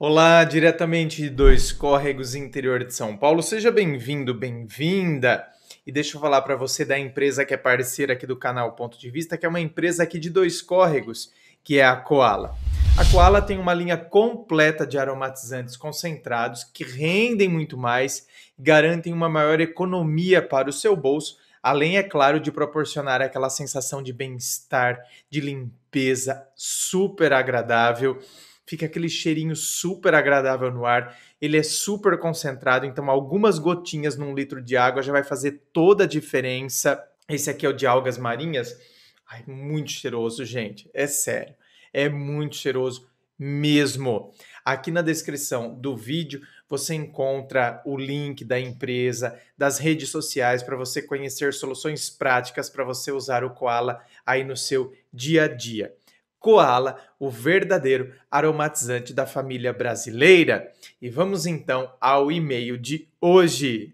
Olá, diretamente de Dois Córregos, interior de São Paulo. Seja bem-vindo, bem-vinda. E deixa eu falar para você da empresa que é parceira aqui do canal Ponto de Vista, que é uma empresa aqui de Dois Córregos, que é a Koala. A Koala tem uma linha completa de aromatizantes concentrados que rendem muito mais e garantem uma maior economia para o seu bolso, além, é claro, de proporcionar aquela sensação de bem-estar, de limpeza super agradável. Fica aquele cheirinho super agradável no ar. Ele é super concentrado, então algumas gotinhas num litro de água já vai fazer toda a diferença. Esse aqui é o de algas marinhas. Ai, muito cheiroso, gente. É sério. É muito cheiroso mesmo. Aqui na descrição do vídeo você encontra o link da empresa, das redes sociais para você conhecer soluções práticas para você usar o Koala aí no seu dia a dia. Koala, o verdadeiro aromatizante da família brasileira. E vamos então ao e-mail de hoje.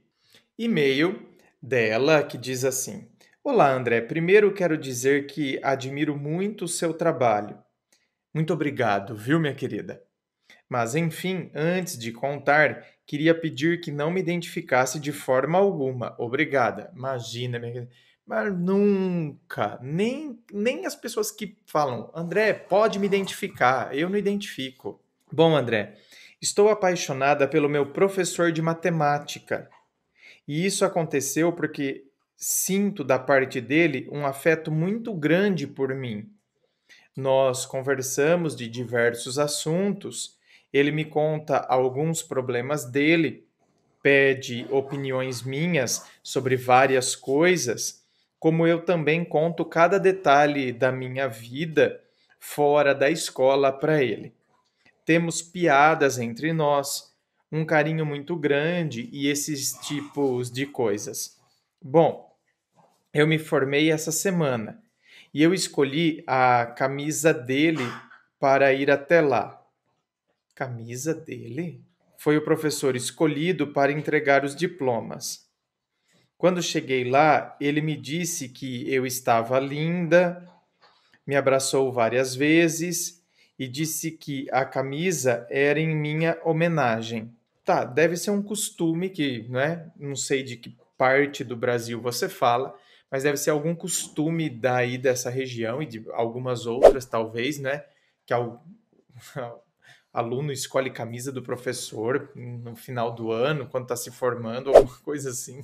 E-mail dela que diz assim: Olá, André. Primeiro quero dizer que admiro muito o seu trabalho. Muito obrigado, viu, minha querida? Mas, enfim, antes de contar, queria pedir que não me identificasse de forma alguma. Obrigada. Imagina, minha querida. Mas nunca, nem as pessoas que falam, André, pode me identificar, eu não identifico. Bom, André, estou apaixonada pelo meu professor de matemática. E isso aconteceu porque sinto da parte dele um afeto muito grande por mim. Nós conversamos de diversos assuntos. Ele me conta alguns problemas dele, pede opiniões minhas sobre várias coisas, como eu também conto cada detalhe da minha vida fora da escola para ele. Temos piadas entre nós, um carinho muito grande e esses tipos de coisas. Bom, eu me formei essa semana e eu escolhi a camisa dele para ir até lá. Camisa dele? Foi o professor escolhido para entregar os diplomas. Quando cheguei lá, ele me disse que eu estava linda, me abraçou várias vezes e disse que a camisa era em minha homenagem. Tá, deve ser um costume que, né? Não sei de que parte do Brasil você fala, mas deve ser algum costume daí dessa região e de algumas outras, talvez, né? Que aluno escolhe camisa do professor no final do ano, quando está se formando, alguma coisa assim.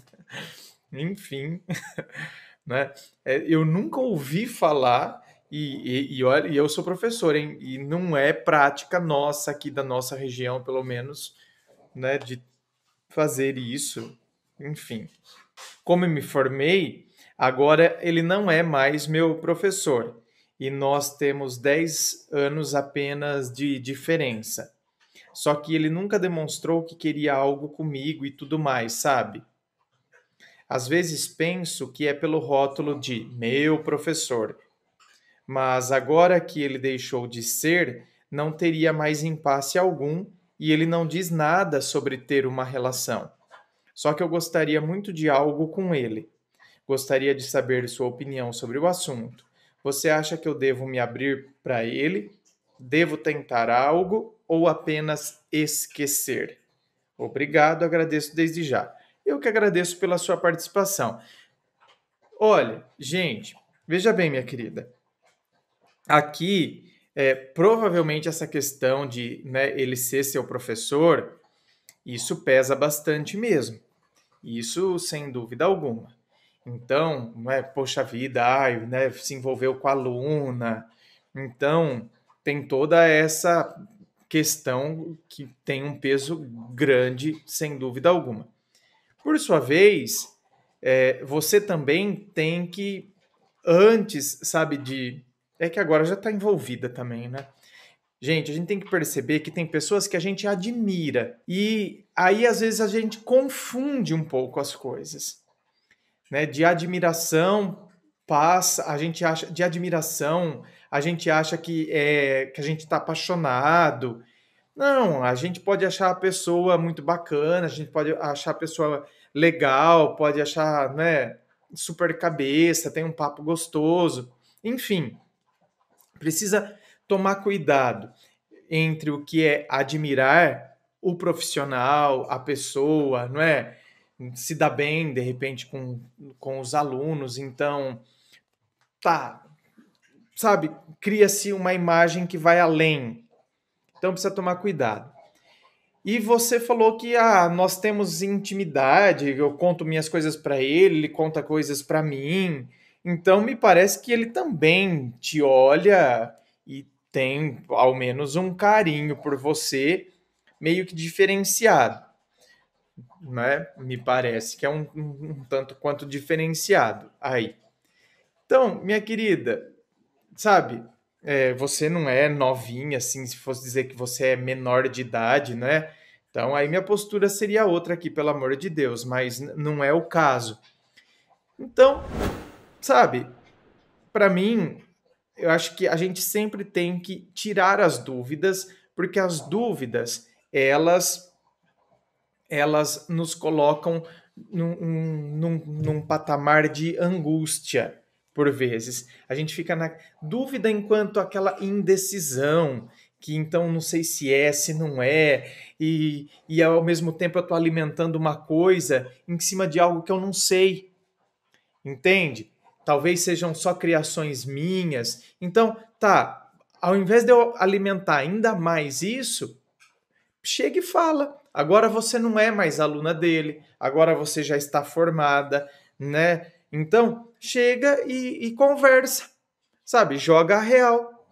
Enfim, né? Eu nunca ouvi falar, olha, e eu sou professor, hein? E não é prática nossa aqui da nossa região, pelo menos, né? De fazer isso. Enfim, como eu me formei, agora ele não é mais meu professor. E nós temos 10 anos apenas de diferença. Só que ele nunca demonstrou que queria algo comigo e tudo mais, sabe? Às vezes penso que é pelo rótulo de meu professor, mas agora que ele deixou de ser, não teria mais impasse algum e ele não diz nada sobre ter uma relação. Só que eu gostaria muito de algo com ele. Gostaria de saber sua opinião sobre o assunto. Você acha que eu devo me abrir para ele? Devo tentar algo ou apenas esquecer? Obrigado, agradeço desde já. Eu que agradeço pela sua participação. Olha, gente, veja bem, minha querida. Aqui, provavelmente essa questão de, né, ele ser seu professor, isso pesa bastante mesmo. Isso sem dúvida alguma. Então, não é, poxa vida, ai, né, se envolveu com a aluna. Então, tem toda essa questão que tem um peso grande, sem dúvida alguma. Por sua vez, você também tem que, antes, sabe, de. É que agora já está envolvida também, né? Gente, a gente tem que perceber que tem pessoas que a gente admira. E aí, às vezes, a gente confunde um pouco as coisas. Né? De admiração passa, a gente acha. De admiração, a gente acha que a gente está apaixonado. Não, a gente pode achar a pessoa muito bacana, a gente pode achar a pessoa legal, pode achar, né, super cabeça, tem um papo gostoso. Enfim, precisa tomar cuidado. entre o que é admirar o profissional, a pessoa, não é? Se dá bem, de repente, com os alunos, então, tá, sabe, cria-se uma imagem que vai além. Então precisa tomar cuidado. E você falou que nós temos intimidade, eu conto minhas coisas para ele, ele conta coisas para mim. Então me parece que ele também te olha e tem ao menos um carinho por você, meio que diferenciado, né? Me parece que é um tanto quanto diferenciado aí. Então, minha querida, sabe, você não é novinha, assim, se fosse dizer que você é menor de idade, né? Então, aí minha postura seria outra aqui, pelo amor de Deus, mas não é o caso. Então, sabe, para mim, eu acho que a gente sempre tem que tirar as dúvidas, porque as dúvidas, elas nos colocam num patamar de angústia, por vezes. A gente fica na dúvida enquanto aquela indecisão, que então não sei se é, se não é, e ao mesmo tempo eu estou alimentando uma coisa em cima de algo que eu não sei, entende? Talvez sejam só criações minhas. Então, tá, ao invés de eu alimentar ainda mais isso, chega e fala. Agora você não é mais aluna dele, agora você já está formada, né? Então, chega e conversa, sabe? Joga a real.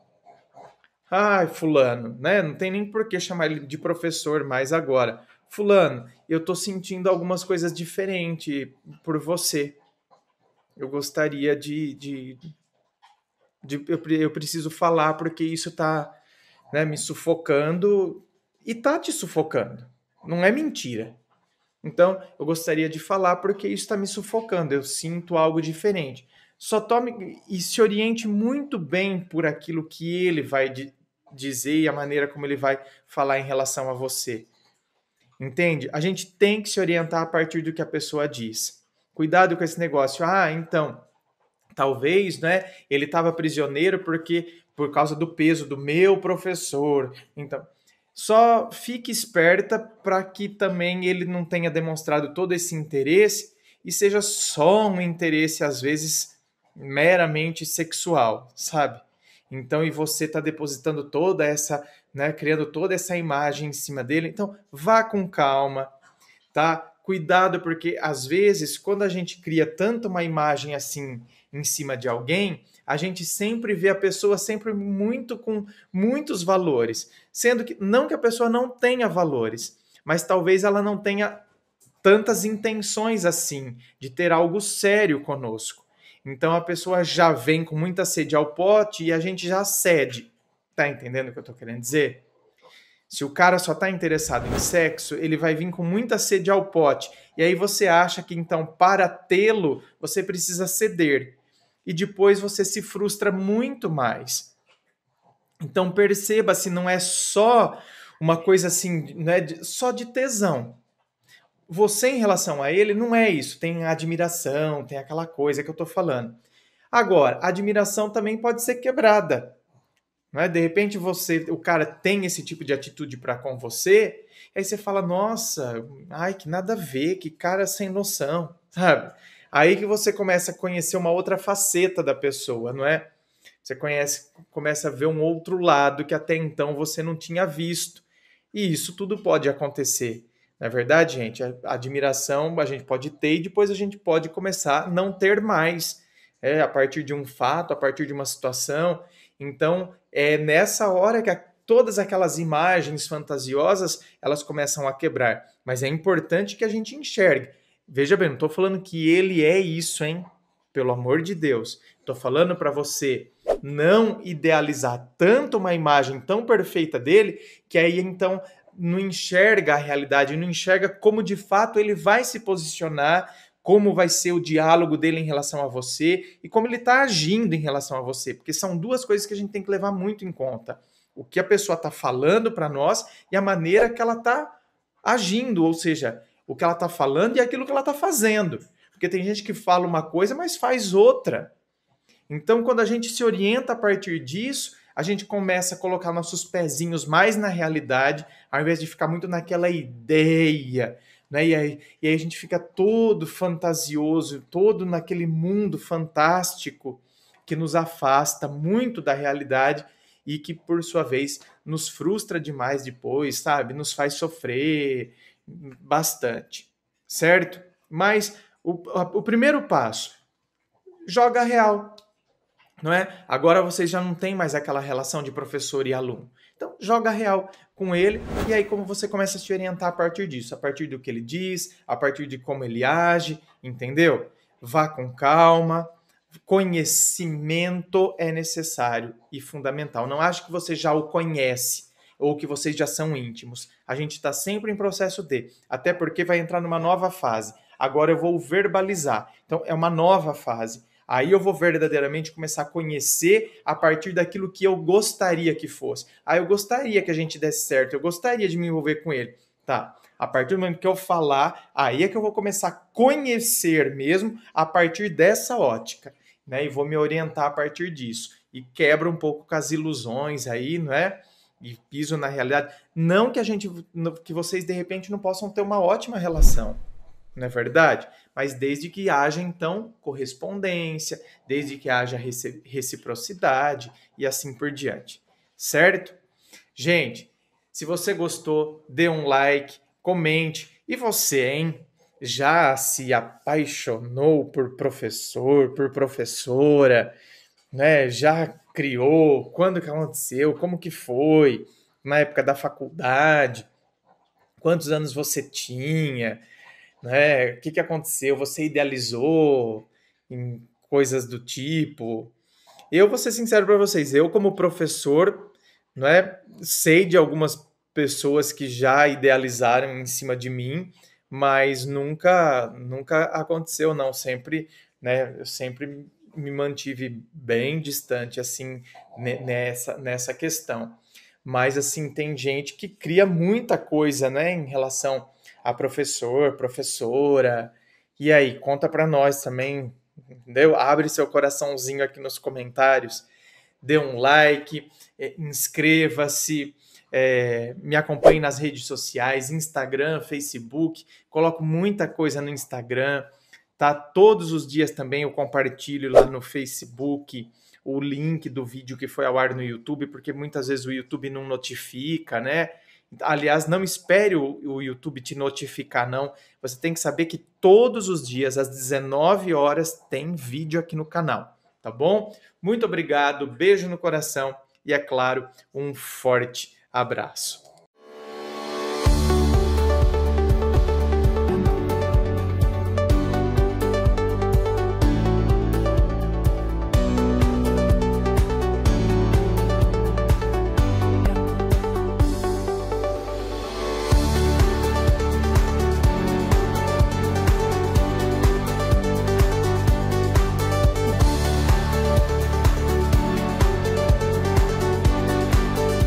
Ai, fulano, né? Não tem nem por que chamar ele de professor mais agora. Fulano, eu tô sentindo algumas coisas diferentes por você. Eu gostaria eu preciso falar porque isso tá, né, me sufocando e tá te sufocando. Não é mentira. Então, eu gostaria de falar porque isso está me sufocando. Eu sinto algo diferente. Só tome e se oriente muito bem por aquilo que ele vai dizer e a maneira como ele vai falar em relação a você. Entende? A gente tem que se orientar a partir do que a pessoa diz. Cuidado com esse negócio. Então, talvez, né, ele estava prisioneiro por causa do peso do meu professor. Então, só fique esperta para que também ele não tenha demonstrado todo esse interesse e seja só um interesse, às vezes, meramente sexual, sabe? Então, e você está depositando toda essa, né, criando toda essa imagem em cima dele. Então, vá com calma, tá? Cuidado, porque às vezes, quando a gente cria tanto uma imagem assim em cima de alguém, a gente sempre vê a pessoa sempre muito com muitos valores, sendo que não que a pessoa não tenha valores, mas talvez ela não tenha tantas intenções assim de ter algo sério conosco. Então a pessoa já vem com muita sede ao pote e a gente já cede. Tá entendendo o que eu tô querendo dizer? Se o cara só está interessado em sexo, ele vai vir com muita sede ao pote. E aí você acha que então, para tê-lo, você precisa ceder. E depois você se frustra muito mais. Então perceba se não é só uma coisa assim, não é só de tesão. Você em relação a ele não é isso. Tem admiração, tem aquela coisa que eu estou falando. Agora, a admiração também pode ser quebrada. Não é? De repente o cara tem esse tipo de atitude para com você, aí você fala, nossa, ai, que nada a ver, que cara sem noção, sabe? Aí que você começa a conhecer uma outra faceta da pessoa, não é? Você começa a ver um outro lado que até então você não tinha visto. E isso tudo pode acontecer. Na verdade, gente, a admiração a gente pode ter e depois a gente pode começar a não ter mais. A partir de um fato, a partir de uma situação. Então, é nessa hora que todas aquelas imagens fantasiosas, elas começam a quebrar. Mas é importante que a gente enxergue. Veja bem, não estou falando que ele é isso, hein? Pelo amor de Deus. Estou falando para você não idealizar tanto uma imagem tão perfeita dele, que aí então não enxerga a realidade, não enxerga como de fato ele vai se posicionar, como vai ser o diálogo dele em relação a você e como ele está agindo em relação a você, porque são duas coisas que a gente tem que levar muito em conta. O que a pessoa está falando para nós e a maneira que ela está agindo, ou seja, o que ela está falando e aquilo que ela está fazendo. Porque tem gente que fala uma coisa, mas faz outra. Então, quando a gente se orienta a partir disso, a gente começa a colocar nossos pezinhos mais na realidade, ao invés de ficar muito naquela ideia, né? E aí a gente fica todo fantasioso, todo naquele mundo fantástico que nos afasta muito da realidade e que, por sua vez, nos frustra demais depois, sabe? Nos faz sofrer bastante, certo? Mas o primeiro passo, joga real, não é? Agora vocês já não têm mais aquela relação de professor e aluno. Então, joga real com ele e aí como você começa a se orientar a partir disso, a partir do que ele diz, a partir de como ele age, entendeu? Vá com calma. Conhecimento é necessário e fundamental. Não acho que você já o conhece ou que vocês já são íntimos. A gente está sempre em processo de, até porque vai entrar numa nova fase. Agora eu vou verbalizar. Então, é uma nova fase. Aí eu vou verdadeiramente começar a conhecer a partir daquilo que eu gostaria que fosse. Eu gostaria que a gente desse certo, eu gostaria de me envolver com ele. Tá, a partir do momento que eu falar, aí é que eu vou começar a conhecer mesmo a partir dessa ótica, né? E vou me orientar a partir disso. E quebro um pouco com as ilusões aí, não é? E piso na realidade. Não que vocês de repente não possam ter uma ótima relação, não é verdade? Mas desde que haja, então, correspondência, desde que haja reciprocidade e assim por diante. Certo? Gente, se você gostou, dê um like, comente. E você, hein? Já se apaixonou por professor, por professora, né? Já criou? Quando que aconteceu? Como que foi? Na época da faculdade? Quantos anos você tinha? Né? O que aconteceu? Você idealizou em coisas do tipo? Eu vou ser sincero para vocês, eu como professor, não é, sei de algumas pessoas que já idealizaram em cima de mim, mas nunca aconteceu não, sempre, né, eu sempre me mantive bem distante assim nessa questão. Mas assim, tem gente que cria muita coisa, né, em relação a professor, professora. E aí, conta para nós também, entendeu? Abre seu coraçãozinho aqui nos comentários, dê um like, inscreva-se, me acompanhe nas redes sociais, Instagram, Facebook, coloco muita coisa no Instagram, tá? Todos os dias também eu compartilho lá no Facebook o link do vídeo que foi ao ar no YouTube, porque muitas vezes o YouTube não notifica, né? Aliás, não espere o YouTube te notificar, não. Você tem que saber que todos os dias, às 19 horas, tem vídeo aqui no canal, tá bom? Muito obrigado, beijo no coração e, é claro, um forte abraço.